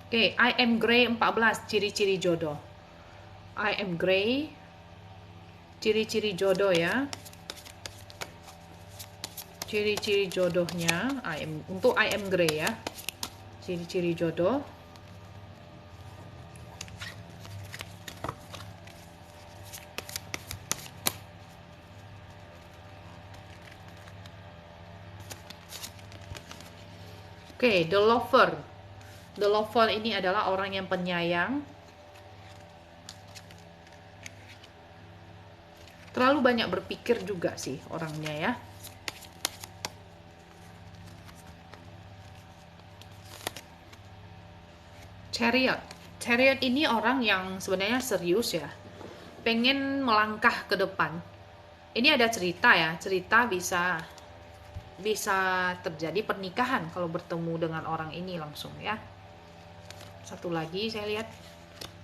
Oke, I am Grey 14, ciri-ciri jodoh. I am Grey, ciri-ciri jodoh ya. Ciri-ciri jodohnya, untuk I am Grey ya. Ciri-ciri jodoh. Oke, The Lover. The Lover ini adalah orang yang penyayang. Terlalu banyak berpikir juga sih orangnya ya. Chariot. Chariot ini orang yang sebenarnya serius ya. Pengen melangkah ke depan. Ini ada cerita ya. Cerita bisa terjadi pernikahan kalau bertemu dengan orang ini langsung ya. Satu lagi saya lihat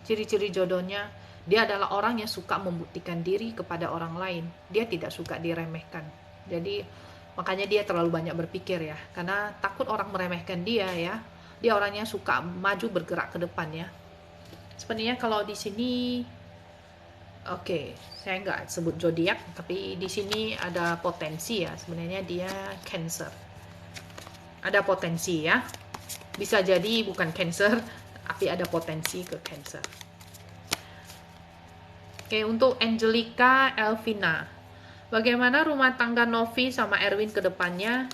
ciri-ciri jodohnya, dia adalah orang yang suka membuktikan diri kepada orang lain. Dia tidak suka diremehkan. Jadi makanya dia terlalu banyak berpikir ya, karena takut orang meremehkan dia ya. Dia orangnya suka maju bergerak ke depan ya. Sebenarnya kalau di sini oke, saya nggak sebut zodiak, tapi di sini ada potensi ya. Sebenarnya dia Cancer. Ada potensi ya. Bisa jadi bukan Cancer, tapi ada potensi ke Cancer. Oke, untuk Angelica Elvina. Bagaimana rumah tangga Novi sama Erwin ke depannya?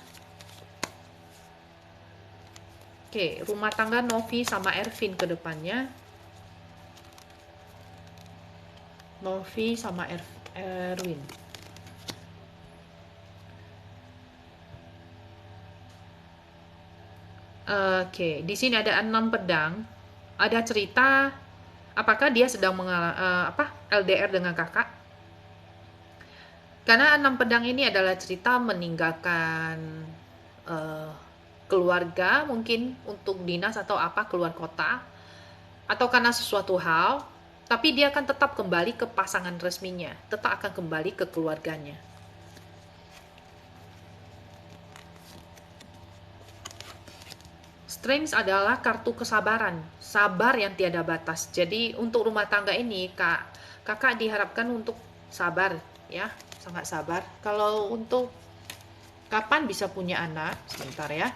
Oke, rumah tangga Novi sama Erwin ke depannya. Novi sama Erwin. Oke, di sini ada 6 pedang. Ada cerita apakah dia sedang LDR dengan kakak? Karena 6 pedang ini adalah cerita meninggalkan keluarga, mungkin untuk dinas atau apa, keluar kota, atau karena sesuatu hal, tapi dia akan tetap kembali ke pasangan resminya, tetap akan kembali ke keluarganya. Strength adalah kartu kesabaran, sabar yang tiada batas. Jadi untuk rumah tangga ini, kakak diharapkan untuk sabar ya, sangat sabar. Kalau untuk kapan bisa punya anak, sebentar ya.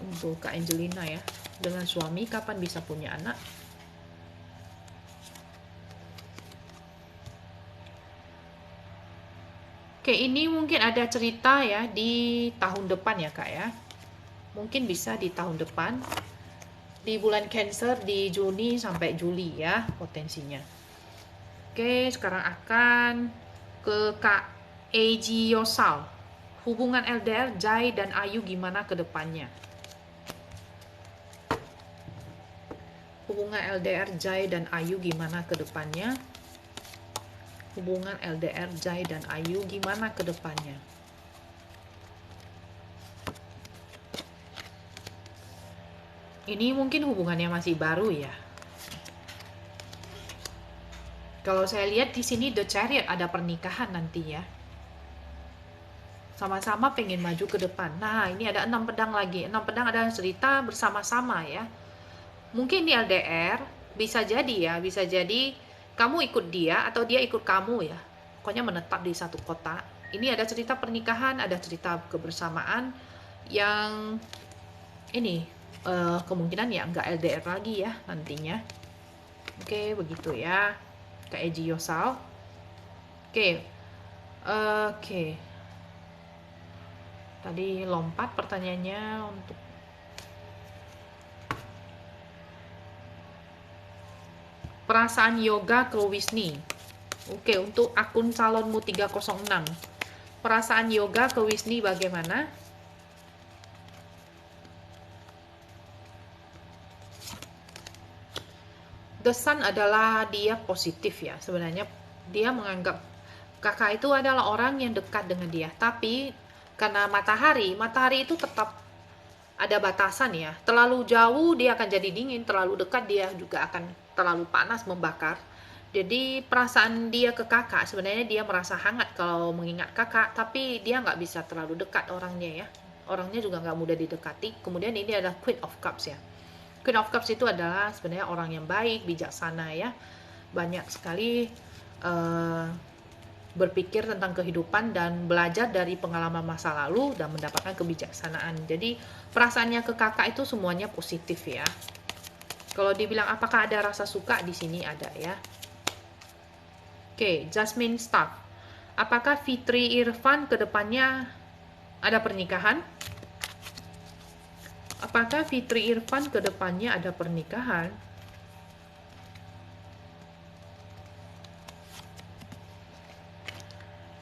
Untuk Kak Angelina ya, dengan suami kapan bisa punya anak? Oke, ini mungkin ada cerita ya di tahun depan ya Kak ya. Mungkin bisa di tahun depan, di bulan Cancer, di Juni sampai Juli ya potensinya. Oke, sekarang akan ke Kak Eji Yosal. Hubungan LDR Jai dan Ayu gimana ke depannya? Hubungan LDR Jai dan Ayu gimana ke depannya? Hubungan LDR Jai dan Ayu gimana ke depannya? Ini mungkin hubungannya masih baru ya. Kalau saya lihat di sini The Chariot, ada pernikahan nanti ya. Sama-sama pengen maju ke depan. Nah, ini ada 6 pedang lagi. 6 pedang adalah cerita bersama-sama ya. Mungkin di LDR, bisa jadi ya, bisa jadi kamu ikut dia atau dia ikut kamu ya. Pokoknya menetap di satu kota. Ini ada cerita pernikahan, ada cerita kebersamaan yang ini kemungkinan ya nggak LDR lagi ya nantinya. Oke, begitu ya. Kak Eji Yosal. Oke. Tadi lompat pertanyaannya untuk perasaan yoga ke Wisni. Oke, untuk akun calonmu 306. Perasaan yoga ke Wisni bagaimana? The Sun adalah dia positif ya. Sebenarnya dia menganggap kakak itu adalah orang yang dekat dengan dia. Tapi karena matahari itu tetap ada batasan ya. Terlalu jauh dia akan jadi dingin, terlalu dekat dia juga akan terlalu panas, membakar. Jadi perasaan dia ke kakak, sebenarnya dia merasa hangat kalau mengingat kakak, tapi dia nggak bisa terlalu dekat orangnya ya. Orangnya juga nggak mudah didekati. Kemudian ini adalah Queen of Cups ya. Queen of Cups itu adalah sebenarnya orang yang baik, bijaksana ya. Banyak sekali berpikir tentang kehidupan dan belajar dari pengalaman masa lalu dan mendapatkan kebijaksanaan. Jadi perasaannya ke kakak itu semuanya positif ya. Kalau dibilang apakah ada rasa suka, di sini ada ya. Oke, Jasmine Staff. Apakah Fitri Irfan kedepannya ada pernikahan? Apakah Fitri Irfan ke depannya ada pernikahan?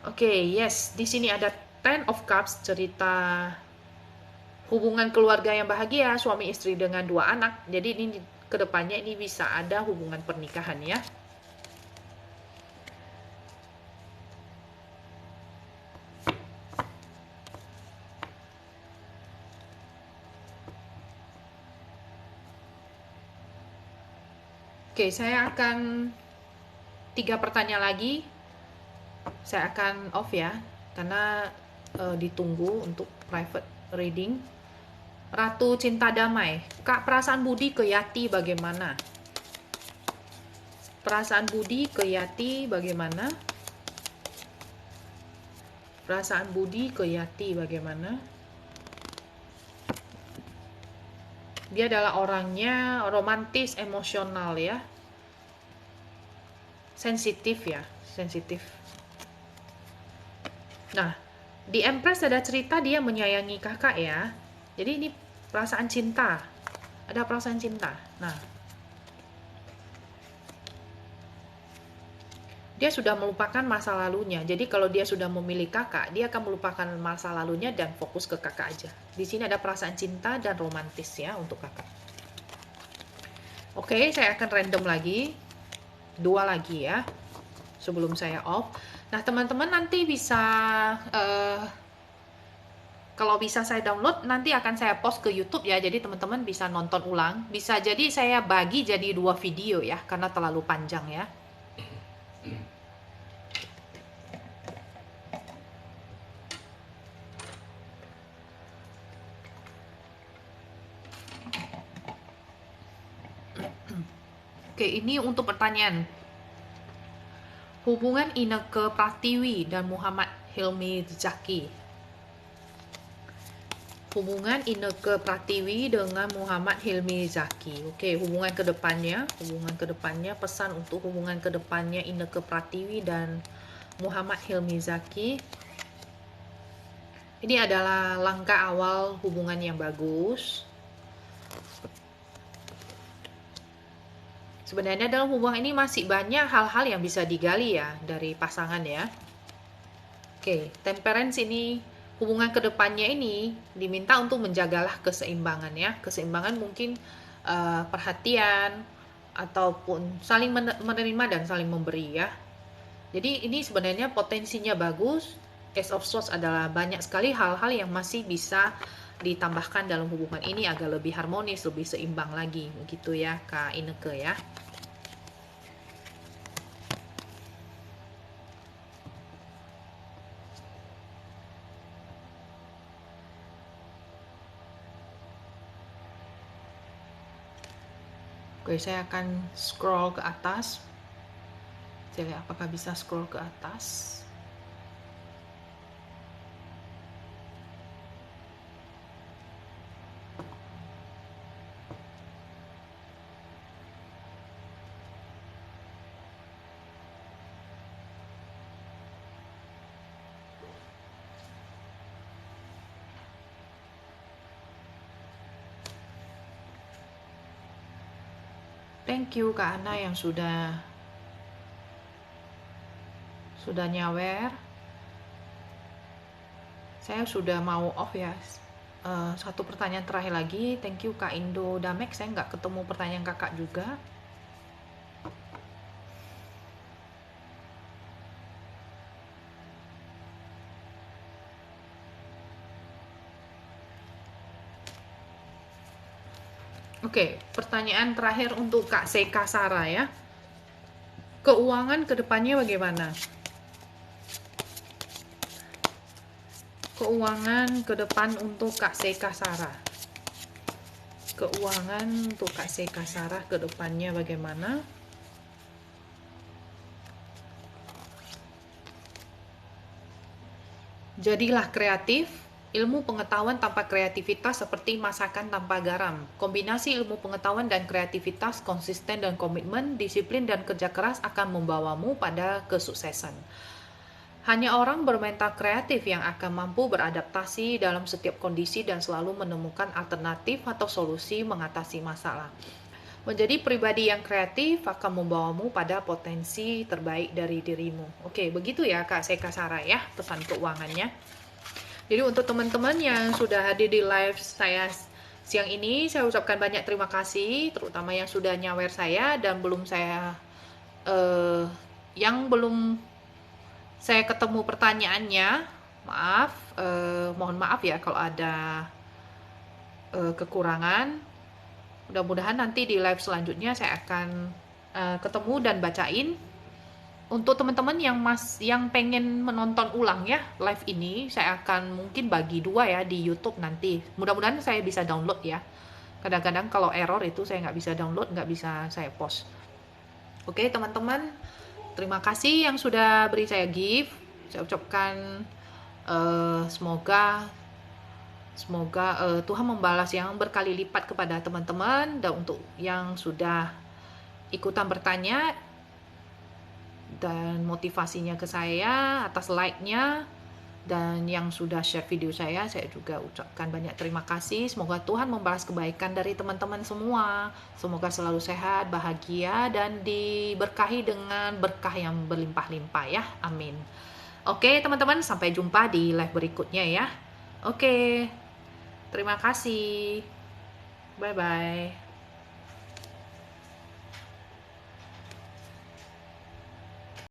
Oke, yes. Di sini ada Ten of Cups, cerita hubungan keluarga yang bahagia, suami istri dengan 2 anak. Jadi ini ke depannya ini bisa ada hubungan pernikahan ya. Oke, saya akan 3 pertanyaan lagi. Saya akan off ya, karena ditunggu untuk private reading. Ratu Cinta Damai, Kak, perasaan Budi ke Yati bagaimana? Perasaan Budi ke Yati bagaimana? Perasaan Budi ke Yati bagaimana? Dia adalah orangnya romantis, emosional ya. Sensitif ya, sensitif. Nah, di Empress ada cerita dia menyayangi kakak ya. Jadi ini perasaan cinta. Ada perasaan cinta. Nah, dia sudah melupakan masa lalunya. Jadi kalau dia sudah memilih kakak, dia akan melupakan masa lalunya dan fokus ke kakak aja. Di sini ada perasaan cinta dan romantis ya untuk kakak. Oke, saya akan random lagi. 2 lagi ya. Sebelum saya off. Nah, teman-teman nanti bisa kalau bisa saya download, nanti akan saya post ke YouTube ya. Jadi teman-teman bisa nonton ulang. Bisa jadi saya bagi jadi 2 video ya, karena terlalu panjang ya. Oke, ini untuk pertanyaan. Hubungan Inneke Pratiwi dan Muhammad Hilmi Zaki. Hubungan Inneke Pratiwi dengan Muhammad Hilmi Zaki. Oke, hubungan kedepannya, pesan untuk hubungan kedepannya Inneke Pratiwi dan Muhammad Hilmi Zaki. Ini adalah langkah awal hubungan yang bagus. Sebenarnya dalam hubungan ini masih banyak hal-hal yang bisa digali ya dari pasangan ya. Oke, temperance ini hubungan kedepannya ini diminta untuk menjagalah keseimbangan ya. Keseimbangan mungkin perhatian ataupun saling menerima dan saling memberi ya. Jadi ini sebenarnya potensinya bagus. Ace of Swords adalah banyak sekali hal-hal yang masih bisa ditambahkan dalam hubungan ini agar lebih harmonis, lebih seimbang lagi, begitu ya Kak Inneke ya. Oke, saya akan scroll ke atas. Saya lihat apakah bisa scroll ke atas. Thank you Kak Ana yang sudah nyawer. Saya sudah mau off ya. Satu pertanyaan terakhir lagi. Thank you Kak Indo Damek. Saya nggak ketemu pertanyaan kakak juga. Oke, pertanyaan terakhir untuk Kak Seka Sara ya. Keuangan kedepannya bagaimana? Keuangan ke depan untuk Kak Seka Sara. Keuangan untuk Kak Seka Sara ke depannya bagaimana? Jadilah kreatif. Ilmu pengetahuan tanpa kreativitas seperti masakan tanpa garam. Kombinasi ilmu pengetahuan dan kreativitas, konsisten dan komitmen, disiplin dan kerja keras akan membawamu pada kesuksesan. Hanya orang bermental kreatif yang akan mampu beradaptasi dalam setiap kondisi dan selalu menemukan alternatif atau solusi mengatasi masalah. Menjadi pribadi yang kreatif akan membawamu pada potensi terbaik dari dirimu. Oke, begitu ya Kak Seka Sara ya, pesan keuangannya. Jadi untuk teman-teman yang sudah hadir di live saya siang ini, saya ucapkan banyak terima kasih, terutama yang sudah nyawer saya dan yang belum saya ketemu pertanyaannya. Maaf, mohon maaf ya kalau ada kekurangan. Mudah-mudahan nanti di live selanjutnya saya akan ketemu dan bacain. Untuk teman-teman yang pengen menonton ulang ya live ini, saya akan mungkin bagi 2 ya di YouTube nanti. Mudah-mudahan saya bisa download ya. Kadang-kadang kalau error itu saya nggak bisa download, nggak bisa saya post. Oke teman-teman, terima kasih yang sudah beri saya gift. Saya ucapkan semoga Tuhan membalas yang berkali lipat kepada teman-teman, dan untuk yang sudah ikutan bertanya dan motivasinya ke saya atas like-nya, dan yang sudah share video saya juga ucapkan banyak terima kasih. Semoga Tuhan membalas kebaikan dari teman-teman semua. Semoga selalu sehat, bahagia, dan diberkahi dengan berkah yang berlimpah-limpah ya. Amin. Oke teman-teman, sampai jumpa di live berikutnya ya. Oke, terima kasih. Bye-bye.